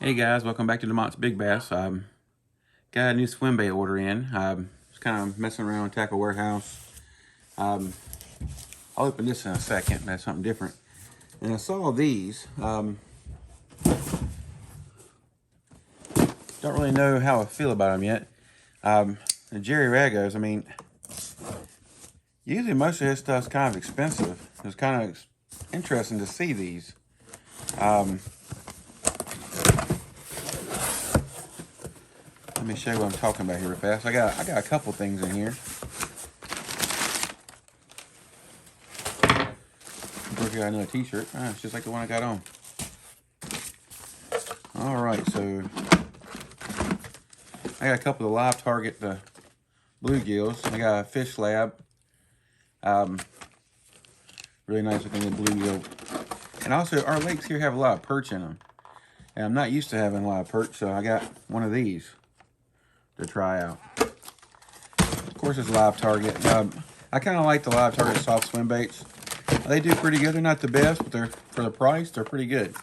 Hey guys, welcome back to Lamont's Big Bass. Got a new swim bait order in. Just kind of messing around with Tacklewarehouse. I'll open this in a second. That's something different. And I saw these. Don't really know how I feel about them yet. The Jerry Ragos. I mean, usually most of his stuff's kind of expensive. It's kind of interesting to see these. Let me show you what I'm talking about here real fast. I got a couple things in here. Of course, I got another t-shirt. It's just like the one I got on. All right, so I got a couple of live target bluegills. I got a fish lab. Really nice looking little bluegill. And also, our lakes here have a lot of perch in them. And I'm not used to having a lot of perch, so I got one of these to try out. Of course, it's live target. I kind of like the live target soft swim baits. They do pretty good. They're not the best, but for the price, they're pretty good.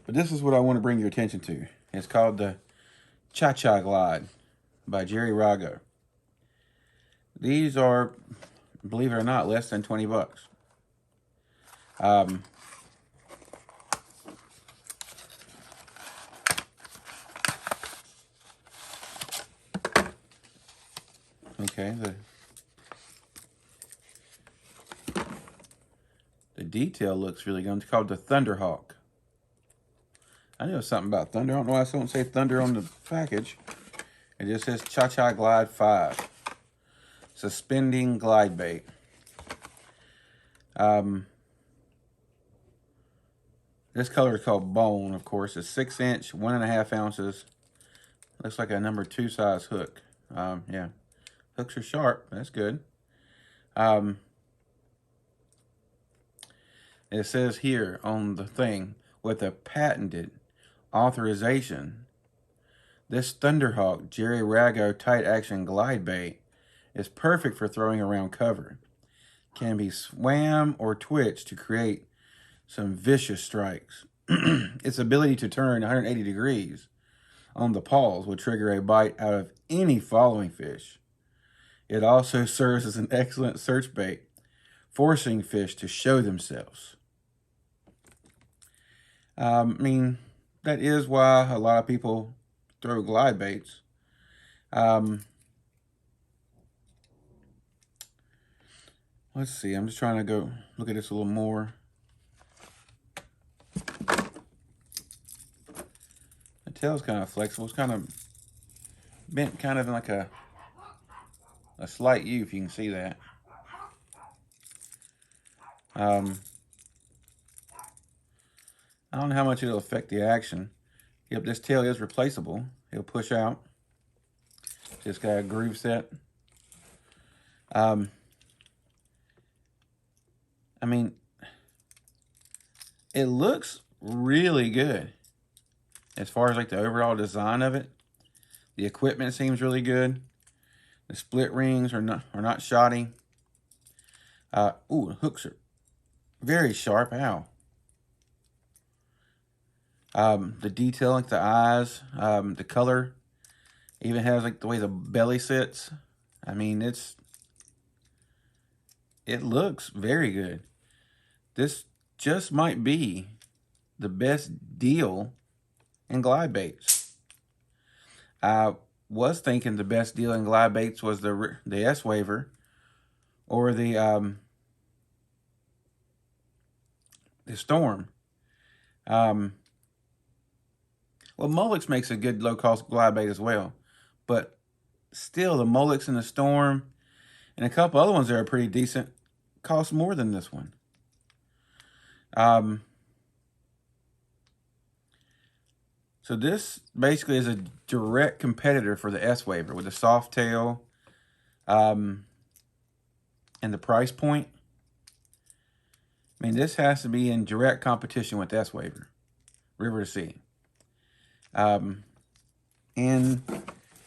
But this is what I want to bring your attention to. It's called the Cha-Cha Glide by Jerry Rago. These are, believe it or not, less than 20 bucks. Okay, the detail looks really good. It's called the Thunderhawk. I know something about thunder. I don't know why I don't say thunder on the package. It just says Cha-Cha Glide 5. Suspending glide bait. This color is called Bone, of course. It's 6-inch, 1.5 ounces. Looks like a number 2 size hook. Yeah. Hooks are sharp. That's good. It says here on the thing, with a patented authorization, this Thunderhawk Jerry Rago tight action glide bait is perfect for throwing around cover. Can be swam or twitched to create some vicious strikes. Its ability to turn 180 degrees on the paws will trigger a bite out of any following fish. It also serves as an excellent search bait, forcing fish to show themselves. I mean, that is why a lot of people throw glide baits. Let's see, I'm just trying to go look at this a little more. The tail's kind of flexible. It's kind of bent kind of in like a slight U, if you can see that. I don't know how much it'll affect the action. Yep, this tail is replaceable. It'll push out. Just got a groove set. I mean, it looks really good as far as like the overall design of it. The equipment seems really good. The split rings are not shoddy. Ooh, the hooks are very sharp. Ow. The detail, like the eyes, the color, even has like the way the belly sits. I mean, it looks very good. This just might be the best deal in glide baits. I was thinking the best deal in glide baits was the S-Waver or the Storm. Well, Molex makes a good low-cost glide bait as well. But still, the Molex and the Storm and a couple other ones that are pretty decent cost more than this one. So this basically is a direct competitor for the S-Waver with the soft tail and the price point. I mean, this has to be in direct competition with the S-Waver, river to sea. And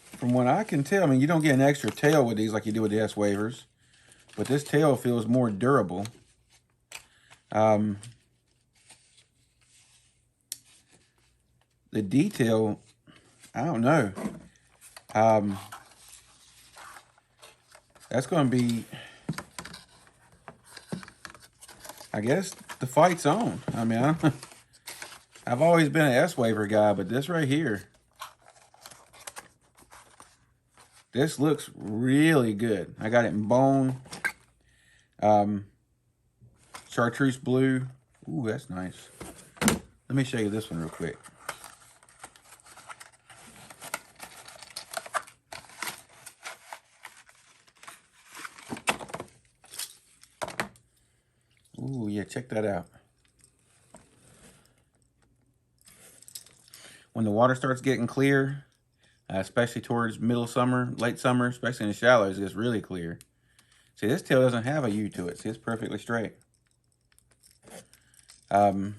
from what I can tell, I mean, you don't get an extra tail with these like you do with the S-Wavers, but this tail feels more durable. The the detail, I don't know. That's going to be, I guess, the fight's on. I mean, I've always been an S-Waver guy, but this right here, this looks really good. I got it in bone, chartreuse blue. Ooh, that's nice. Let me show you this one real quick. Ooh, yeah, check that out. When the water starts getting clear, especially towards middle summer, late summer, especially in the shallows, it gets really clear. See, this tail doesn't have a U to it. See, it's perfectly straight. That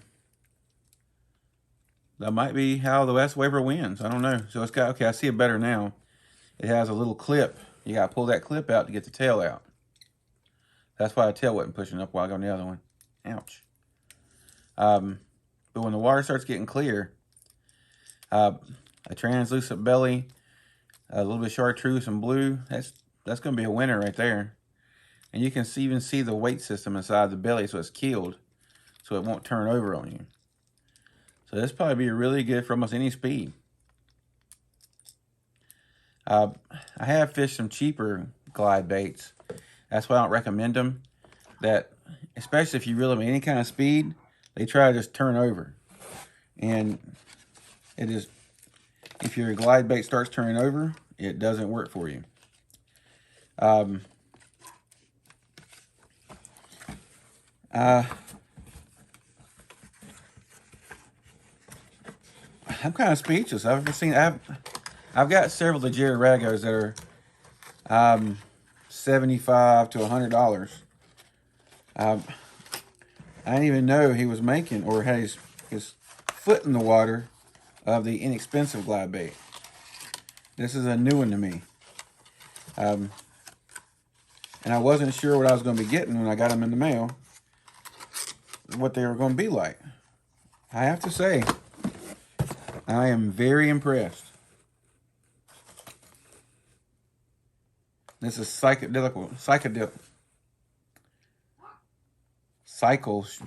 might be how the S-Waver wins. I don't know. So it's got, okay, I see it better now. It has a little clip. You got to pull that clip out to get the tail out. That's why the tail wasn't pushing up while I got on the other one. Ouch. But when the water starts getting clear, a translucent belly, a little bit of chartreuse and blue, that's going to be a winner right there. And you can even see the weight system inside the belly, so it's keeled, so it won't turn over on you. So this probably be really good for almost any speed. I have fished some cheaper glide baits. That's why I don't recommend them. That, especially if you reel them at any kind of speed, they try to just turn over. And it is, if your glide bait starts turning over, it doesn't work for you. I'm kind of speechless. I've got several of the Jared Ragos that are $75 to $100. I didn't even know he was making or had his foot in the water of the inexpensive glide bait. This is a new one to me. And I wasn't sure what I was going to be getting when I got them in the mail, what they were going to be like. I have to say, I am very impressed. This is psychedelic. Cycles.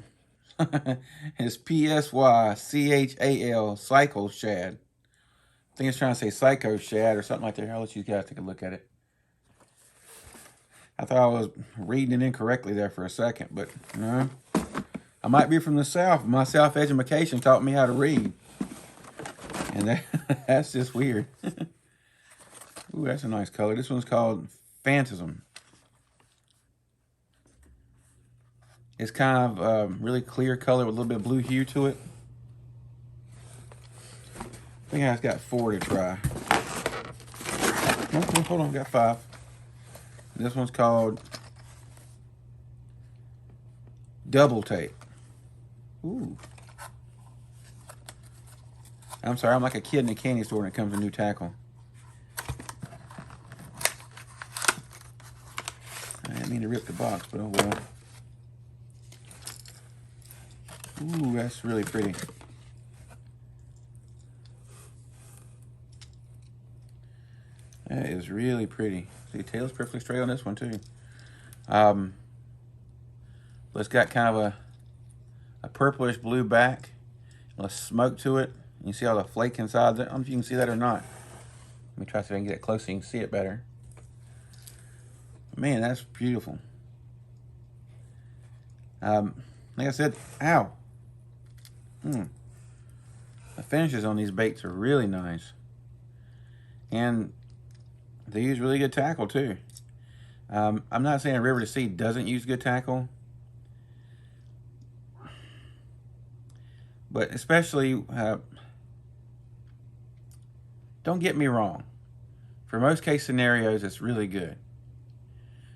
It's PSYCHAL, Cycle Shad. I think it's trying to say Psycho Shad or something like that. I'll let you guys take a look at it. I thought I was reading it incorrectly there for a second, but no. I might be from the South. My South education taught me how to read. And that's just weird. Ooh, that's a nice color. This one's called Phantasm. It's kind of really clear color with a little bit of blue hue to it. I think I've got 4 to try. Oh, hold on, I got 5. This one's called Double Tape. Ooh. I'm sorry, I'm like a kid in a candy store when it comes to new tackle. I didn't mean to rip the box, but oh well. Ooh, that's really pretty. That is really pretty. See, the tail's perfectly straight on this one too. But it's got kind of a purplish blue back, a smoke to it. You see all the flake inside there? I don't know if you can see that or not. Let me try to see if I can get it close so you can see it better. Man, that's beautiful. Like I said, ow. The finishes on these baits are really nice. And they use really good tackle too. I'm not saying River to Sea doesn't use good tackle. But especially, don't get me wrong. For most case scenarios, it's really good.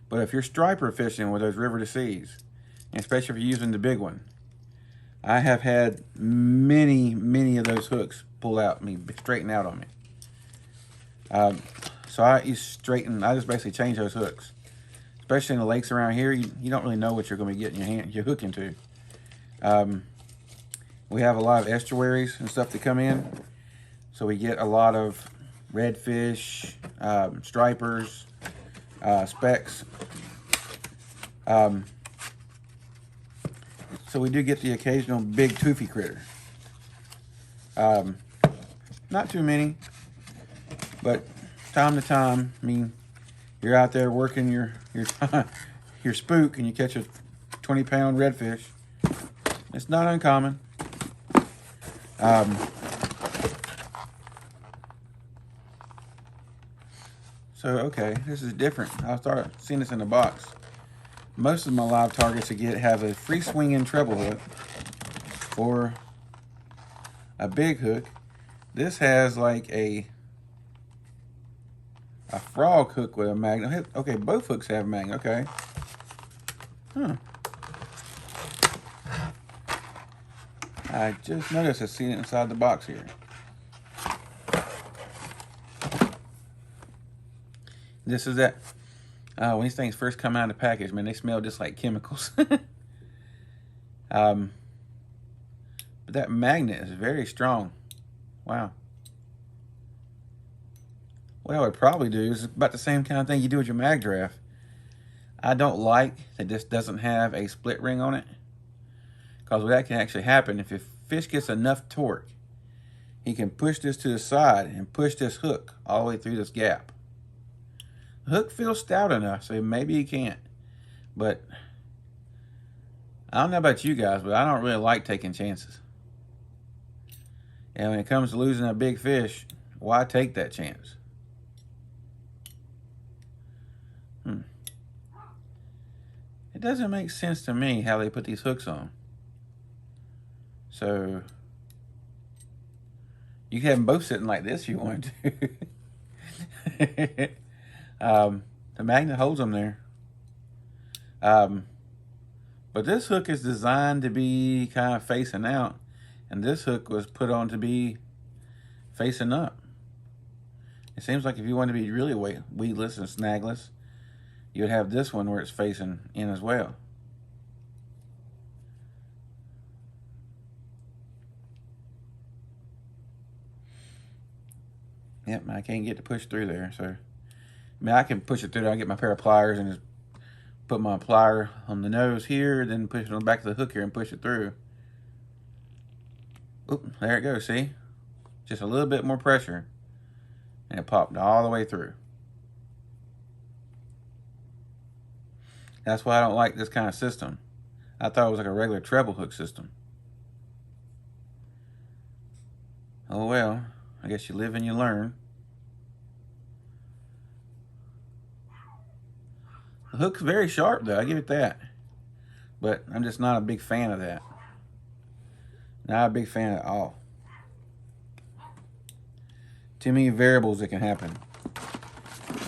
But if you're striper fishing with those River to Seas, and especially if you're using the big one, I have had many of those hooks pull out me, straighten out on me. So I just basically change those hooks. Especially in the lakes around here, you don't really know what you're going to be getting your hook into. We have a lot of estuaries and stuff that come in, So we get a lot of redfish, stripers, specks. So we do get the occasional big toothy critter. Not too many, but time to time. I mean, you're out there working your your spook and you catch a 20-pound redfish. It's not uncommon. So okay, this is different. I'll start seeing this in the box. Most of my live targets I get have a free swinging treble hook or a big hook. This has like a frog hook with a magnet. Okay, both hooks have magnet. Okay. Huh. I just noticed I seen it inside the box here. This is that. When these things first come out of the package, man, they smell just like chemicals. But that magnet is very strong. Wow. What I would probably do is about the same kind of thing you do with your mag draft. I don't like that this doesn't have a split ring on it, because what that can actually happen, if a fish gets enough torque, he can push this to the side and push this hook all the way through this gap. The hook feels stout enough, so maybe he can't. But I don't know about you guys, but I don't really like taking chances. And when it comes to losing a big fish, why take that chance? It doesn't make sense to me how they put these hooks on. So you can have them both sitting like this if you want to. The magnet holds them there. But this hook is designed to be kind of facing out, and this hook was put on to be facing up. It seems like if you want to be really weedless and snagless, you would have this one where it's facing in as well. Yep, I can't get to push through there, so I mean, I can push it through there. I get my pair of pliers and just put my plier on the nose here, then push it on the back of the hook here and push it through. Oop, there it goes, see? Just a little bit more pressure, and it popped all the way through. That's why I don't like this kind of system. I thought it was like a regular treble hook system. Oh well, I guess you live and you learn. The hook's very sharp though, I give it that. But I'm just not a big fan of that. Not a big fan at all. Too many variables that can happen.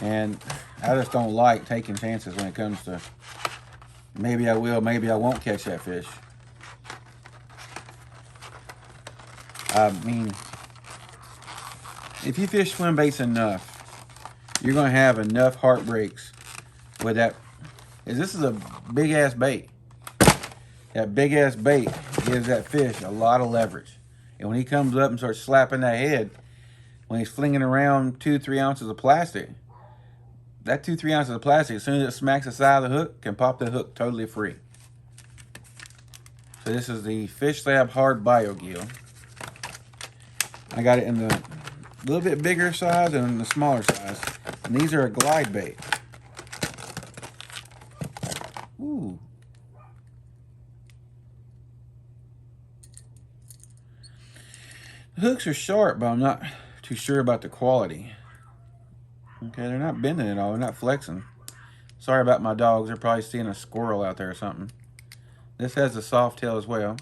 And I just don't like taking chances when it comes to maybe I will, maybe I won't catch that fish. I mean, if you fish swim baits enough, you're going to have enough heartbreaks with that. This is a big ass bait. That big ass bait gives that fish a lot of leverage. And when he comes up and starts slapping that head, when he's flinging around 2-3 ounces of plastic, that 2-3 ounces of plastic, as soon as it smacks the side of the hook, can pop the hook totally free. So this is the Fish Lab Hard Bio Gill. I got it in the little bit bigger size and the smaller size. And these are a glide bait. Ooh. The hooks are sharp, but I'm not too sure about the quality. Okay, they're not bending at all. They're not flexing. Sorry about my dogs. They're probably seeing a squirrel out there or something. This has a soft tail as well.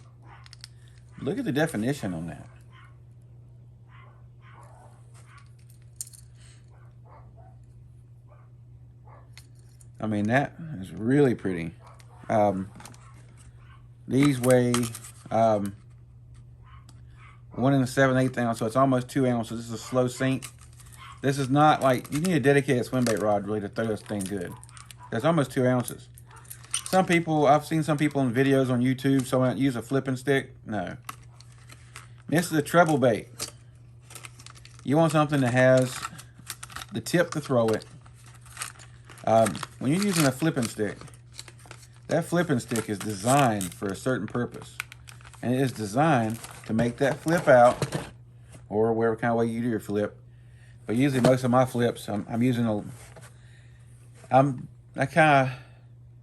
Look at the definition on that. I mean, that is really pretty. These weigh 1 7/8 ounce, so it's almost 2 ounces. This is a slow sink. This is not like, you need a dedicated swim bait rod really to throw this thing good. It's almost 2 ounces. Some people, I've seen some people in videos on YouTube, someone use a flipping stick. No. This is a treble bait. You want something that has the tip to throw it. When you're using a flipping stick, that flipping stick is designed for a certain purpose. And it is designed to make that flip out, or whatever kind of way you do your flip. But usually most of my flips, I'm using I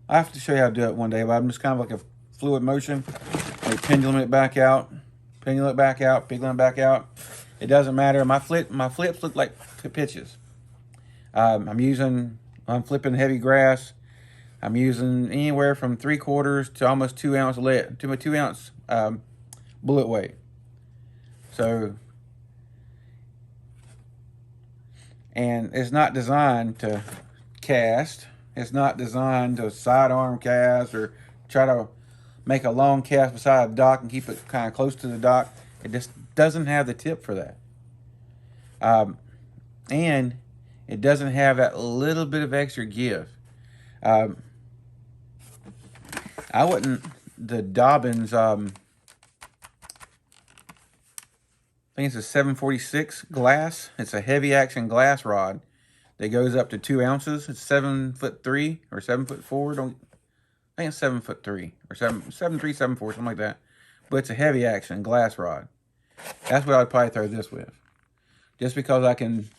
have to show you how to do it one day, but I'm just kind of like a fluid motion. Like pendulum it back out, pendulum it back out, pendulum it back out. It doesn't matter. My flips look like pitches. I'm flipping heavy grass. I'm using anywhere from 3/4 to almost 2 ounce lead to a 2 ounce bullet weight. So, and it's not designed to cast. It's not designed to sidearm cast or try to make a long cast beside a dock and keep it kind of close to the dock. It just doesn't have the tip for that. And it doesn't have that little bit of extra give. The Dobbins, I think it's a 746 glass. It's a heavy action glass rod that goes up to 2 ounces. It's 7'3" or 7'4". I think it's 7'3" or 7'3", 7'4", something like that. But it's a heavy action glass rod. That's what I'd probably throw this with. Just because I can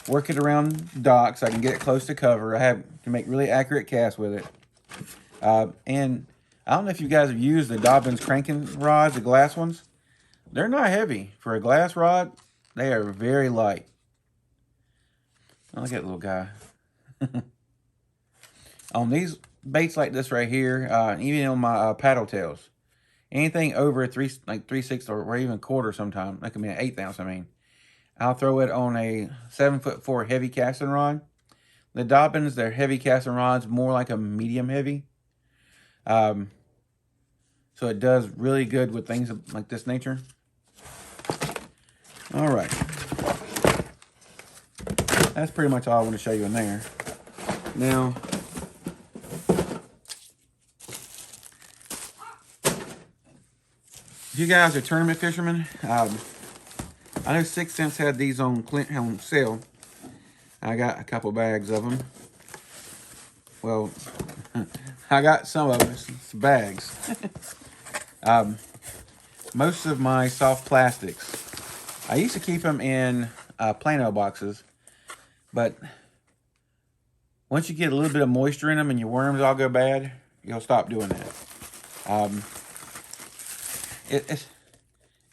work it around docks, I can get it close to cover. I have to make really accurate casts with it. And I don't know if you guys have used the Dobbins cranking rods, the glass ones. They're not heavy. For a glass rod, they are very light. Oh, look at that little guy. On these baits like this right here, even on my paddle tails, anything over like 3/6 or even quarter sometimes, that can be an 1/8 ounce, I'll throw it on a 7'4" heavy casting rod. The Dobbins, they're heavy casting rods, more like a medium heavy. So it does really good with things like this nature. All right. That's pretty much all I want to show you in there. Now, if you guys are tournament fishermen, I know 6 Cents had these on sale. I got a couple bags of them. Well, I got some of them. It's bags. Most of my soft plastics, I used to keep them in Plano boxes, but once you get a little bit of moisture in them and your worms all go bad, you'll stop doing that.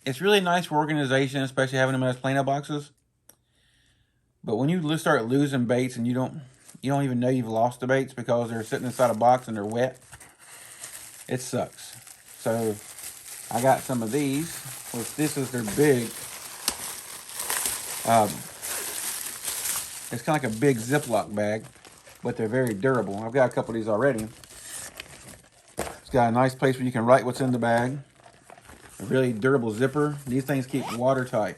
It's really nice for organization, especially having them in those Plano boxes. But when you start losing baits and you don't even know you've lost the baits because they're sitting inside a box and they're wet, it sucks. So I got some of these, which this is their big. It's kind of like a big Ziploc bag, but they're very durable. I've got a couple of these already. It's got a nice place where you can write what's in the bag. A really durable zipper. These things keep watertight.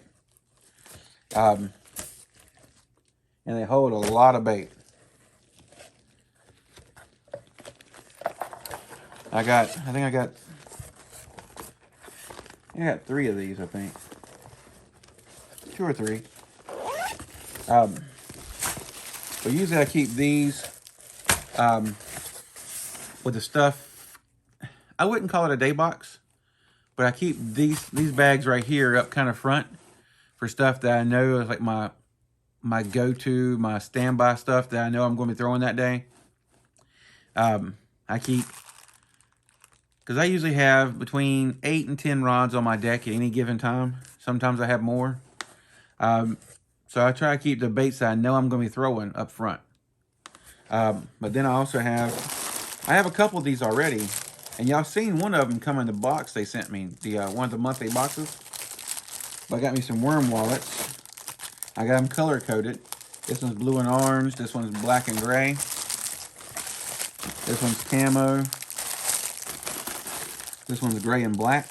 And they hold a lot of bait. I got 3 of these, I think. 2 or 3. But usually I keep these with the stuff. I wouldn't call it a day box, but I keep these bags right here up kind of front for stuff that I know is like my go-to, my standby stuff that I know I'm going to be throwing that day. I keep, because I usually have between 8 and 10 rods on my deck at any given time. Sometimes I have more. So I try to keep the baits that I know I'm going to be throwing up front. But then I also have a couple of these already. And y'all seen one of them come in the box they sent me. One of the monthly boxes. But I got me some worm wallets. I got them color coded. This one's blue and orange. This one's black and gray. This one's camo. This one's gray and black.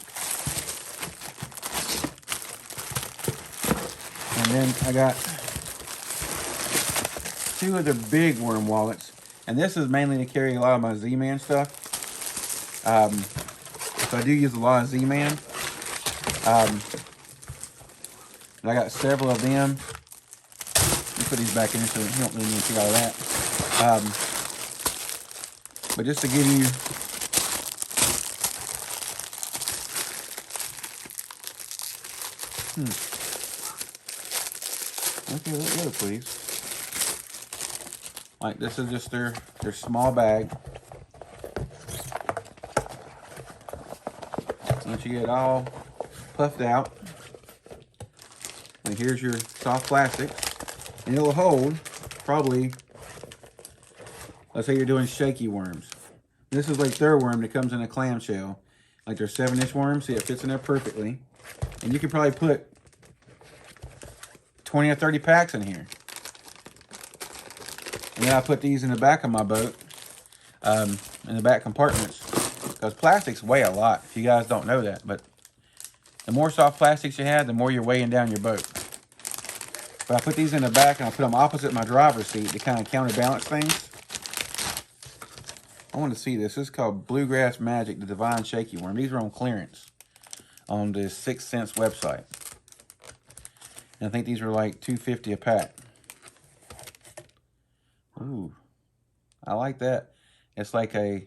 And then I got 2 of the big worm wallets. And this is mainly to carry a lot of my Z-Man stuff. So I do use a lot of Z-Man. And I got several of them. Let me put these back in so you don't really need to see all of that. But just to give you okay, look, please. Like, this is just their small bag. Once you get it all puffed out, and here's your soft plastic, and it'll hold probably, let's say you're doing shaky worms. This is like their worm that comes in a clamshell, like their 7-inch worm. See, it fits in there perfectly, and you can probably put 20 or 30 packs in here. And then I put these in the back of my boat, in the back compartments, because plastics weigh a lot, if you guys don't know that. But the more soft plastics you have, the more you're weighing down your boat. But I put these in the back, and I put them opposite my driver's seat to kind of counterbalance things. I want to see this. This is called Bluegrass Magic, the Divine Shaky Worm. These are on clearance on the 6 Cents website. And I think these were like $2.50 a pack. Ooh, I like that. It's like a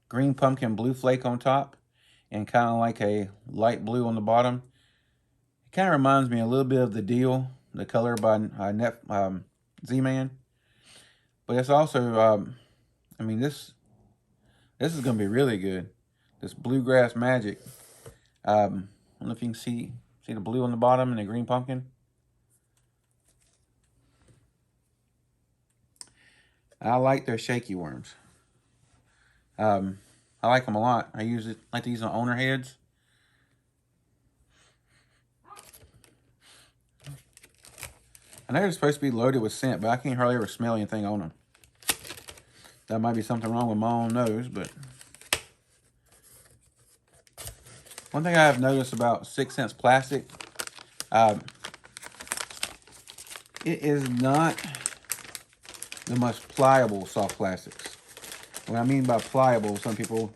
green pumpkin blue flake on top and kind of like a light blue on the bottom. It kind of reminds me a little bit of the Deal, the color by Z-Man. But it's also, I mean, this is going to be really good. This Bluegrass Magic. I don't know if you can see the blue on the bottom and the green pumpkin. I like their shaky worms. I like them a lot. I like to use on owner heads. I know they're supposed to be loaded with scent, but I can't hardly ever smell anything on them. That might be something wrong with my own nose, but one thing I have noticed about 6 Cents plastic, it is not the most pliable soft plastics. What I mean by pliable, some people,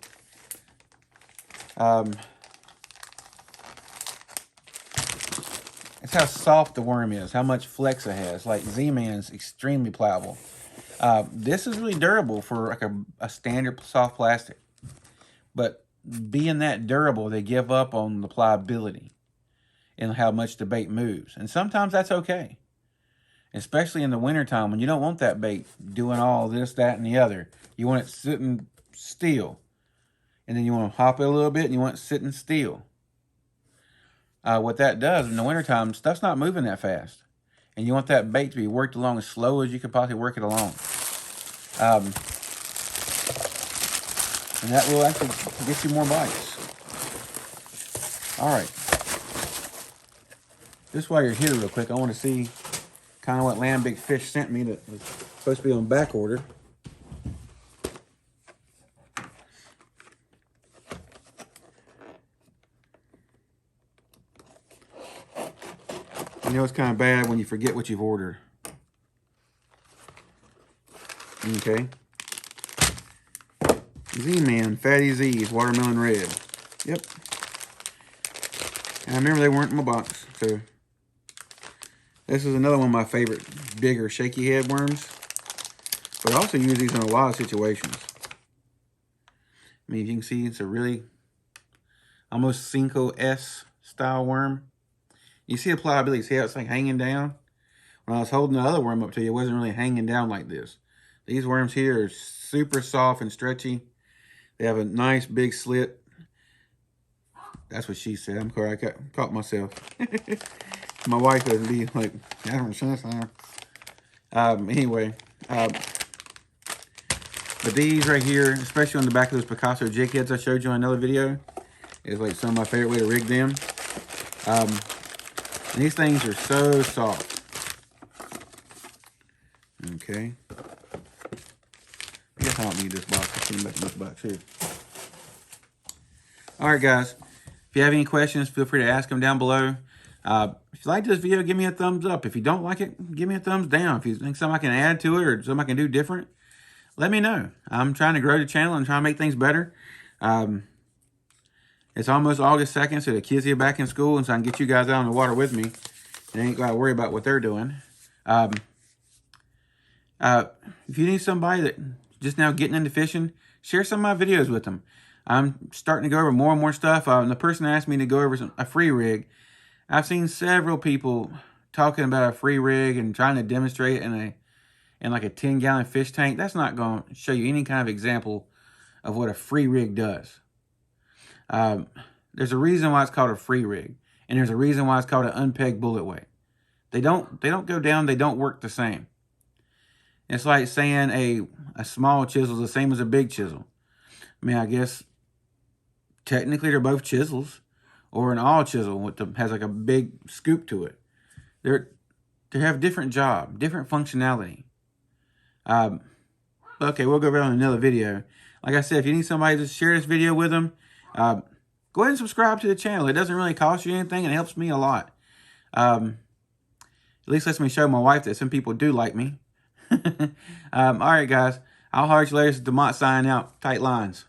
it's how soft the worm is, how much flex it has. Like Z-Man's extremely pliable. This is really durable for like a standard soft plastic. But being that durable, they give up on the pliability and how much the bait moves. And sometimes that's okay. Especially in the wintertime when you don't want that bait doing all this, that, and the other. You want it sitting still. And then you want to hop it a little bit and you want it sitting still. What that does in the wintertime, stuff's not moving that fast. And you want that bait to be worked along as slow as you can possibly work it along. And that will actually get you more bites. Alright. Just while you're here real quick, I want to see kind of what Land Big Fish sent me that was supposed to be on back order. You know it's kind of bad when you forget what you've ordered. Okay. Z-Man, Fatty Z's, Watermelon Red. Yep. And I remember they weren't in my box, so this is another one of my favorite bigger shaky head worms. But I also use these in a lot of situations. I mean, you can see it's a really almost Cinco S style worm. You see the pliability, see how it's like hanging down? When I was holding the other worm up to you, it wasn't really hanging down like this. These worms here are super soft and stretchy. They have a nice big slit. That's what she said. I'm sorry, I caught myself. My wife doesn't be like, anyway. But these right here, especially on the back of those Picasso jig heads I showed you in another video, is like some of my favorite way to rig them. And these things are so soft. Okay. I guess I don't need this box. I'll put them back in this box here. Alright guys, if you have any questions, feel free to ask them down below. If you like this video, give me a thumbs up. If you don't like it, give me a thumbs down. If you think something I can add to it or something I can do different, let me know. I'm trying to grow the channel and trying to make things better. It's almost August 2nd, so the kids are back in school, and so I can get you guys out on the water with me. and ain't got to worry about what they're doing. If you need somebody that just now getting into fishing, share some of my videos with them. I'm starting to go over more and more stuff. The person asked me to go over a free rig. I've seen several people talking about a free rig and trying to demonstrate it in like a 10-gallon fish tank. That's not going to show you any kind of example of what a free rig does. There's a reason why it's called a free rig, and there's a reason why it's called an unpegged bullet weight. They don't go down. They don't work the same. It's like saying a small chisel is the same as a big chisel. I mean, I guess technically they're both chisels, or an all chisel has like a big scoop to it. They have different job, different functionality. Okay, we'll go over on another video. Like I said, if you need somebody to share this video with them, go ahead and subscribe to the channel. It doesn't really cost you anything, and it helps me a lot. At least lets me show my wife that some people do like me. All right, guys. I'll holler at you later. This is DeMont signing out. Tight lines.